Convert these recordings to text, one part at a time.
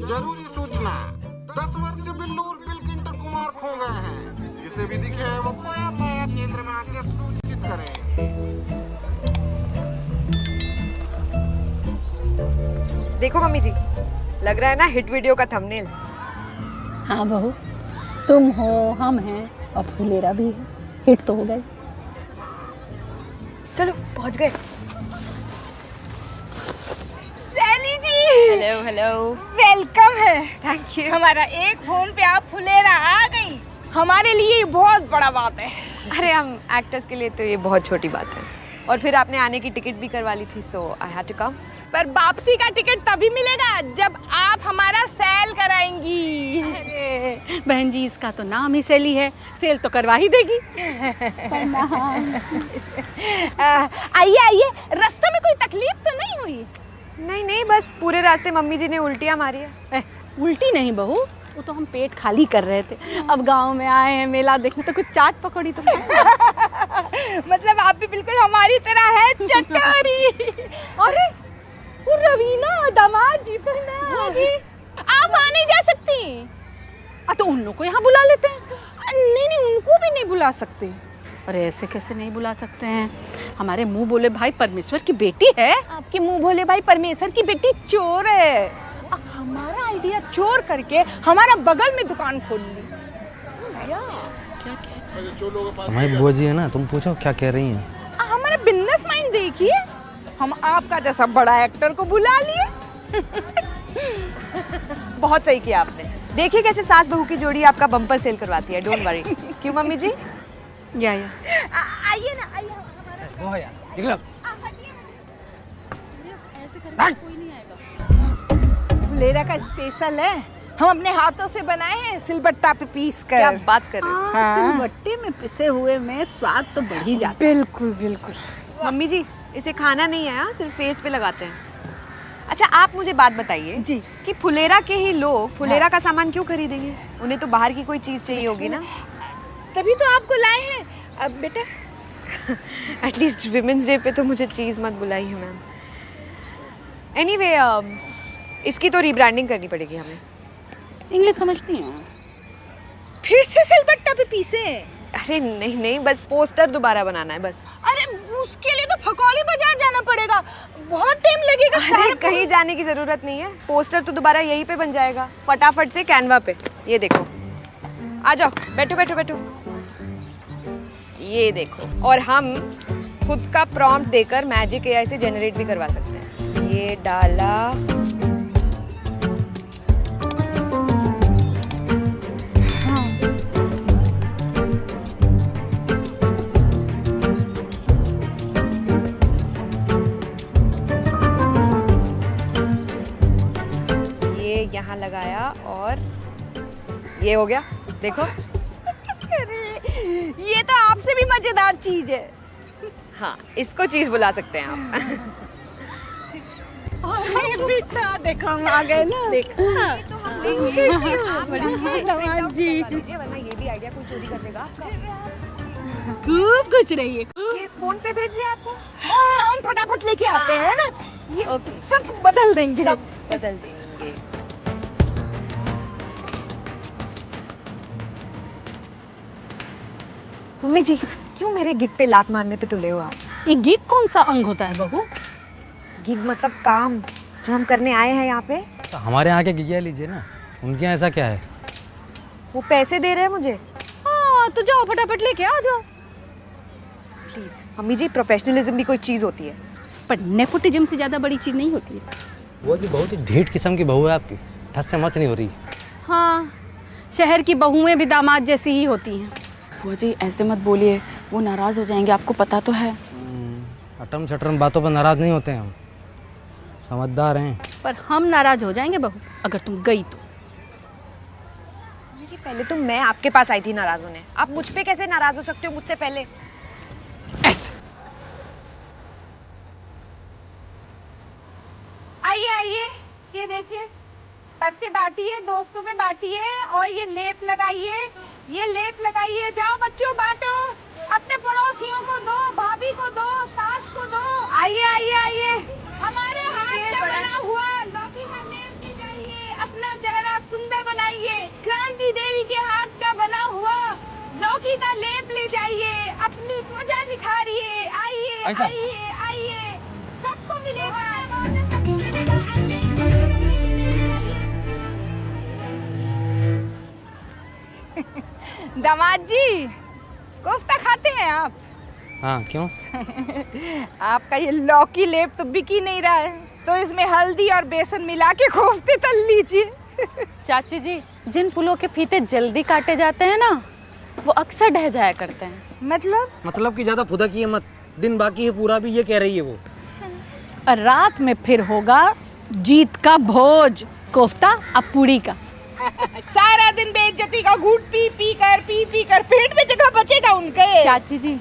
जरूरी सूचना, 10 वर्षीय बिल्लूर बिलकिंटर कुमार खो गए हैं। जिसे भी दिखे वो खोया पाया केंद्र में आके सूचित करें। देखो मम्मी जी, लग रहा है ना हिट वीडियो का थंबनेल। हाँ बहू, तुम हो, हम हैं और फुलेरा भी है, हिट तो हो गए। चलो पहुंच गए। सैली जी, हेलो हेलो, वेलकम है। Thank you. हमारा एक फोन पे आप फुलेरा आ गई, हमारे लिए बहुत बड़ा बात है। अरे हम एक्टर्स के लिए तो ये बहुत छोटी बात है। और फिर आपने आने की टिकट भी करवा ली थी, सो आई हैड टू कम। पर वापसी का टिकट तभी मिलेगा जब आप हमारा सेल कराएंगी। अरे बहन जी, इसका तो नाम ही सेली है, सेल तो करवा ही देगी। आइए आइए, रास्ते में कोई तकलीफ तो नहीं हुई? नहीं नहीं, बस पूरे रास्ते मम्मी जी ने उल्टियाँ मारी है। उल्टी नहीं बहू, वो तो हम पेट खाली कर रहे थे। अब गांव में आए हैं मेला देखने, तो कुछ चाट पकौड़ी तो मतलब आप भी बिल्कुल हमारी तरह है चटोरी। अरे वो रवीना दामाद जी, जी आप वहाँ नहीं जा सकती। तो उन लोग को यहाँ बुला लेते हैं। नहीं नहीं, उनको भी नहीं बुला सकते। अरे ऐसे कैसे नहीं बुला सकते हैं? हमारे मुंह बोले भाई परमेश्वर की बेटी है। आपके मुंह भोले भाई परमेश्वर की बेटी चोर है। हमारा आइडिया चोर करके हमारा बगल में दुकान खोल ली। हमारी बुआ जी है ना, तुम पूछो क्या कह रही हैं। हमारा बिजनेस माइंड देखिए, हम आपका जैसा बड़ा एक्टर को बुला लिए। बहुत सही किया आपने। देखिए कैसे सास बहू की जोड़ी आपका बम्पर सेल करवाती है। Don't worry. क्यों मम्मी जी? या आइए ना, आइए वो यार निकलो। फुलेरा का स्पेशल है, हम अपने हाथों से बनाए हैं सिलबट्टा पे पीस कर। क्या बात कर रहे हो? हाँ। सिलबट्टे में पिसे हुए में स्वाद तो बढ़ ही जाता बिल्कुल बिल्कुल। मम्मी जी, इसे खाना नहीं है, सिर्फ फेस पे लगाते हैं। अच्छा आप मुझे बात बताइए जी, कि फुलेरा के ही लोग फुलेरा का सामान क्यों खरीदेंगे? उन्हें तो बाहर की कोई चीज़ चाहिए होगी ना। तभी तो आपको लाए हैं। अब बेटा एटलीस्ट विमेंस डे पे तो मुझे चीज़ मत बुलाइए मैम। एनीवे, इसकी तो रीब्रांडिंग करनी पड़ेगी हमें। इंग्लिश समझती हैं? फिर से सिलबट्टा पे पीसे? अरे नहीं नहीं, बस पोस्टर दोबारा बनाना है बस। अरे उसके लिए तो फकौली बाजार जाना पड़ेगा, बहुत टाइम लगेगा। अरे कहीं जाने की जरूरत नहीं है, पोस्टर तो दोबारा यहीं पे बन जाएगा फटाफट से कैनवा पे। ये देखो, आ जाओ, बैठो बैठो बैठो। ये देखो, और हम खुद का प्रॉम्प्ट देकर मैजिक एआई से जनरेट भी करवा सकते हैं। ये डाला, ये यहाँ लगाया और ये हो गया। देखो, अरे ये तो आपसे भी मजेदार चीज है। हाँ, इसको चीज बुला सकते हैं आप। अरे बेटा देखो हम आ गए ना। देखा तो हम लेंगे दामाद जी, वरना ये भी आइडिया कोई चोरी कर लेगा आपका। खूब कुछ रही है। ये फोन पे भेज दिया आपको? हम फटाफट लेके आते हैं ना, ये सब बदल देंगे। सब बदल देंगे। मम्मी जी, क्यों मेरे गिग पे लात मारने पे तुले हो आप? ये गिग कौन सा अंग होता है बहू? गिग मतलब काम जो हम करने आए हैं यहाँ पे। तो हमारे यहाँ के गिगिया लीजिए ना, उनके यहाँ ऐसा क्या है? वो पैसे दे रहे हैं मुझे। हाँ तो जाओ फटाफट लेके आ जाओ। प्लीज मम्मी जी, प्रोफेशनलिज्म भी कोई चीज होती है। पर नेपोटिज्म से ज्यादा बड़ी चीज नहीं होती है। वो जी बहुत ही ढीठ किस्म की बहू है आपकी, ठस से मच नहीं हो रही। हाँ, शहर की बहुएं भी दामाद जैसी ही होती हैं। बुआ जी ऐसे मत बोलिए, वो नाराज हो जाएंगे, आपको पता तो है। अटम शटम बातों पर नाराज नहीं होते हैं हम, समझदार हैं। पर हम नाराज हो जाएंगे बहू अगर तुम गई तो। मम्मी जी, पहले तो मैं आपके पास आई थी नाराज होने, आप मुझ पे कैसे नाराज हो सकते हो मुझसे पहले? ऐसे आइए आइए, ये देखिए, सबसे बांटिए, दोस्तों में बांटिए, और ये लेप लगाइए, ये लेप लगाइए। जाओ बच्चों बांटो, अपने पड़ोसियों को दो, भाभी को दो, सास को दो। आइए आइए आइए लौकी का लेप ले जाइए, अपनी त्वचा निखारिए, आइए आइए आइए, सबको मिलेगा, सबको मिलेगा। दामाद जी, कोफ्ता खाते हैं आप? हाँ क्यों? आपका ये लौकी लेप तो बिक ही नहीं रहा है, तो इसमें हल्दी और बेसन मिला के कोफ्ते तल लीजिए। चाची जी, जिन फूलों के फीते जल्दी काटे जाते हैं ना, वो अक्सर ढह जाया करते हैं। मतलब कि ज़्यादा फुदा की मत, दिन बाकी है पूरा भी, ये कह रही है वो। और रात में फिर होगा जीत का भोज, कोफ्ता अब पूड़ी का। सारा दिन बेइज्जती का घूट पी पी कर पेट में जगह बचेगा उनके। चाची जी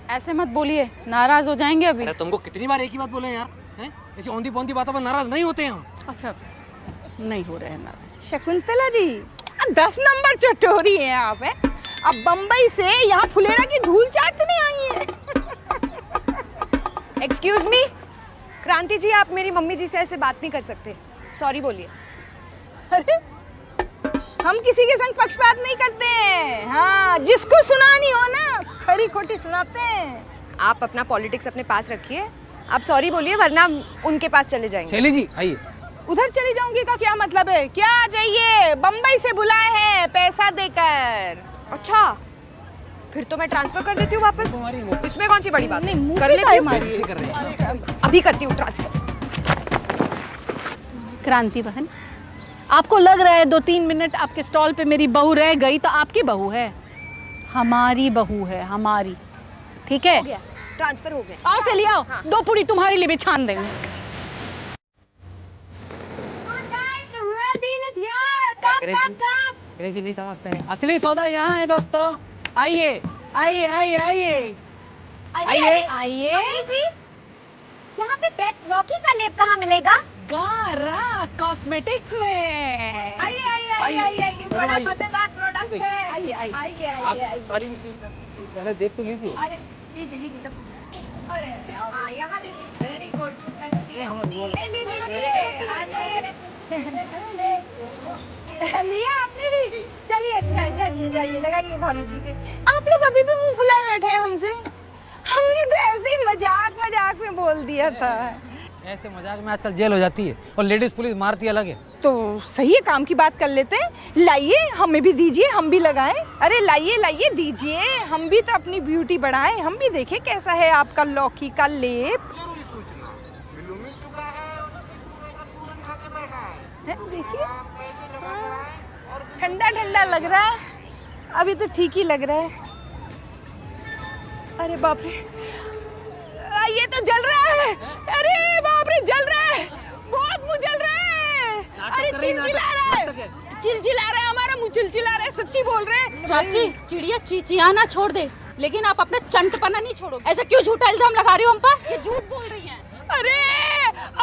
ऐसे मत बोलिए, नाराज हो जाएंगे अभी। अरे तुमको कितनी बार एक ही बात बोले यार, हैं? ऐसी औंधी पौंधी बातों पर नाराज नहीं होते हम। अच्छा, नहीं हो रहे हैं नाराज। शकुंतला जी, 10 नंबर चटोरी हैं आप, हैं? अब बम्बई से यहाँ फुलेरा की धूल चाटने आई हैं। एक्सक्यूज मी, क्रांति जी, आप मेरी मम्मी जी से ऐसे बात नहीं कर सकते, सॉरी बोलिए। अरे हम किसी के संग पक्षपात नहीं करते हैं, हाँ, जिसको सुनानी हो ना खरी खोटी सुनाते हैं। आप अपना पॉलिटिक्स अपने पास रखिए, आप सॉरी बोलिए वरना उनके पास चले जाएंगे। शैली जी आइए। उधर चली जाऊंगी का क्या मतलब है? क्या जाइए, बम्बई से बुलाए हैं पैसा देकर। अच्छा, फिर तो मैं ट्रांसफर कर देती हूँ वापस, इसमें कौन सी बड़ी बात है? मुंह कर पे लेती काहे हूँ, मारी? कर रहे हैं। अभी करती हूँ ट्रांसफर। क्रांति बहन, आपको लग रहा है 2-3 मिनट आपके स्टॉल पे मेरी बहू रह गई तो आपकी बहू है? हमारी बहू है, हमारी, ठीक है? ट्रांसफर हो गया। आओ से ले आओ, 2 पूरी तुम्हारे लिए भी छान देंगे। अंग्रेजी नहीं समझते हैं, असली सौदा यहाँ है दोस्तों, आइए आइए आइए आइए आइए आइए जी, यहाँ पे बेस्ट लौकी का लेप कहाँ मिलेगा? गारा कॉस्मेटिक्स में। आइए आइए आइए आइए, बड़ा मजेदार प्रोडक्ट है। आइए आइए आइए आइए। पहले देख तो लीजिए। अरे लीजिए लीजिए, अरे हाँ यहाँ देखिए, वेरी गुड। लिया आपने भी? चलिए अच्छा है, चलिए जाइए, लगाइए भाभी जी के। आप लोग अभी भी मुंह फुलाए बैठे हैं हमसे? हमने तो ऐसे ही मजाक में बोल दिया था। ऐसे मजाक में आजकल जेल हो जाती है और लेडीज पुलिस मारती अलग है। तो सही है, काम की बात कर लेते हैं। लाइए हमें भी दीजिए, हम भी लगाएं। अरे लाइए लाइए दीजिए, हम भी तो अपनी ब्यूटी बढ़ाएं, हम भी देखें कैसा है आपका लौकी का लेप। जरूरी सूचना, बिल्लू मिल चुका है और तुरंत खा के बैठा है। देखिए पैसे लगा कर आए और ठंडा ठंडा लग रहा है, अभी तो ठीक ही लग रहा है। अरे बाप रे, ये तो जल रहा है। अरे बाप रे, जल रहा है, बहुत मुंह जल रहा है। अरे चिलचिला रहा है, चिलचिला रहा है, हमारा मुंह चिलचिला रहा है, सच्ची बोल रहे हैं। चाची, चिड़िया चिचियाना छोड़ दे, लेकिन आप अपना चंटपना नहीं छोड़ो। ऐसा क्यों झूठा इल्जाम लगा रही हो हम पर? ये झूठ बोल रही हैं। अरे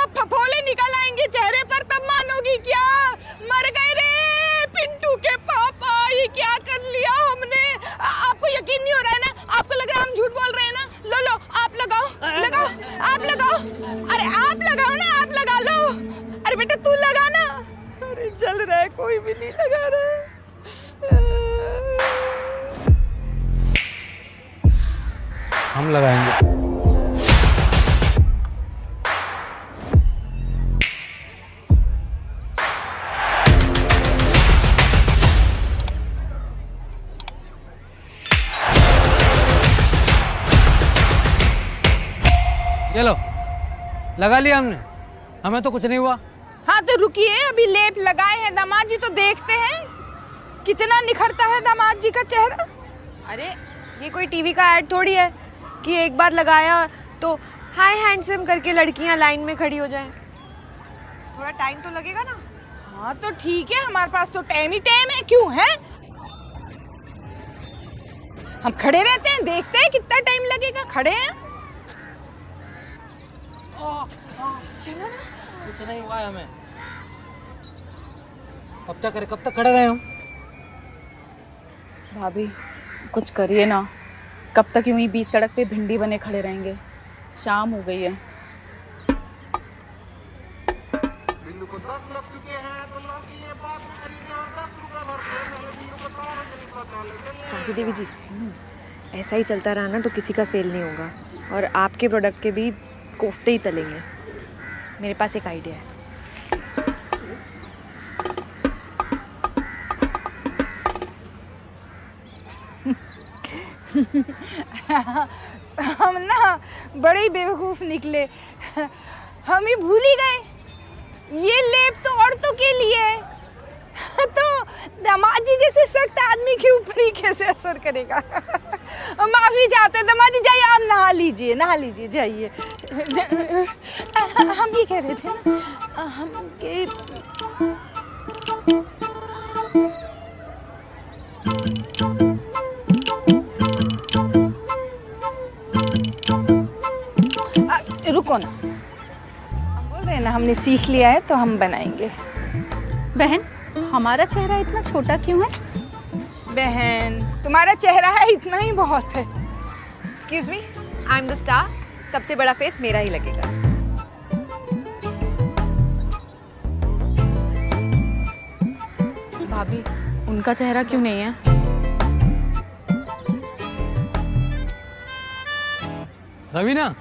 अब फफोले निकल आएंगे चेहरे पर, तब मानोगी क्या? मर गए रे पिंटू के पापा, ये क्या कर लिया हमने? आपको यकीन नहीं हो रहा है ना? आपको लग रहा है हम झूठ बोल रहे हैं ना? लो लो आप लगाओ, लगाओ, आप लगाओ। अरे आप लगाओ ना, आप लगा लो। अरे बेटा तू लगा ना। अरे जल रहा है, कोई भी नहीं लगा रहा है। हम लगाएंगे। ये लो, लगा लिया हमने, हमें तो कुछ नहीं हुआ। हाँ तो रुकिए, अभी लेप लगाए हैं दामाद जी, तो देखते हैं कितना निखरता है दामाद जी का चेहरा। अरे ये कोई टीवी का ऐड थोड़ी है कि एक बार लगाया तो हाय हैंडसम करके लड़कियां लाइन में खड़ी हो जाएं। थोड़ा टाइम तो लगेगा ना। हाँ तो ठीक है, हमारे पास तो टाइम ही टाइम है, क्यों है? हम खड़े रहते हैं, देखते हैं कितना टाइम लगेगा, खड़े हैं। चलो ना। कुछ नहीं हुआ है हमें, अब क्या करें, कब तक खड़े रहे हम? भाभी कुछ करिए ना, कब तक यूं ही बीच सड़क पे भिंडी बने खड़े रहेंगे? शाम हो गई है। बिल्लू वीरू को 10 लग चुके हैं तो लोग ये बात खरीदे और 10 रुपए भरते हैं। पहले वीरू को 100 रुपए पता लगे। कांति देवी जी, ऐसा ही चलता रहा ना तो किसी का सेल नहीं होगा और आपके प्रोडक्ट के भी कोफ्ते ही तलेंगे। मेरे पास एक आइडिया है। हम ना बड़े ही बेवकूफ़ निकले। हम ही भूल ही गए ये लेप तो औरतों के लिए है। तो दामाद जी जैसे सख्त आदमी के ऊपर ही कैसे असर करेगा। माफ़ी चाहते हैं दामाद जी, जाइए आप नहा लीजिए जाइए। हम ये कह रहे थे ना हम के रुको ना, हम बोल रहे हैं ना हमने सीख लिया है तो हम बनाएंगे। बहन, हमारा चेहरा इतना छोटा क्यों है? बहन तुम्हारा चेहरा है इतना ही बहुत है। Excuse me, I am the star. सबसे बड़ा फेस मेरा ही लगेगा। भाभी, उनका चेहरा क्यों नहीं है? रवीना,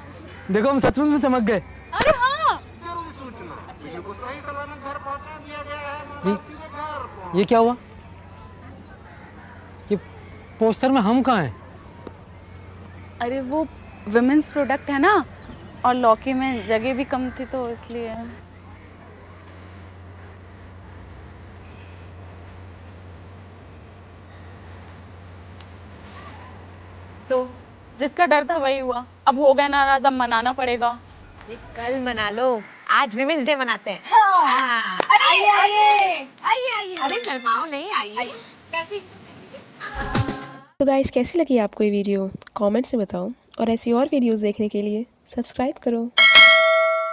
देखो हम सचमुच में चमक गए। अरे हाँ, जरूरी सूचना, वीरू को सही सलामत घर पहुंचा दिया गया है। महाराज सीधे घर पहुंच। ये क्या हुआ? ये पोस्टर में हम कहाँ हैं? अरे वो विमेंस प्रोडक्ट है ना, और लॉकी में जगह भी कम थी तो इसलिए। तो जिसका डर था वही हुआ। अब हो गया नाराज, अब मनाना पड़ेगा। कल मना लो, आज विमेंस डे मनाते हैं। आइए अरे शर्माओ नहीं, आइए। तो गाइस, कैसी लगी आपको ये वीडियो? कमेंट्स में बताओ और ऐसी और वीडियोस देखने के लिए सब्सक्राइब करो।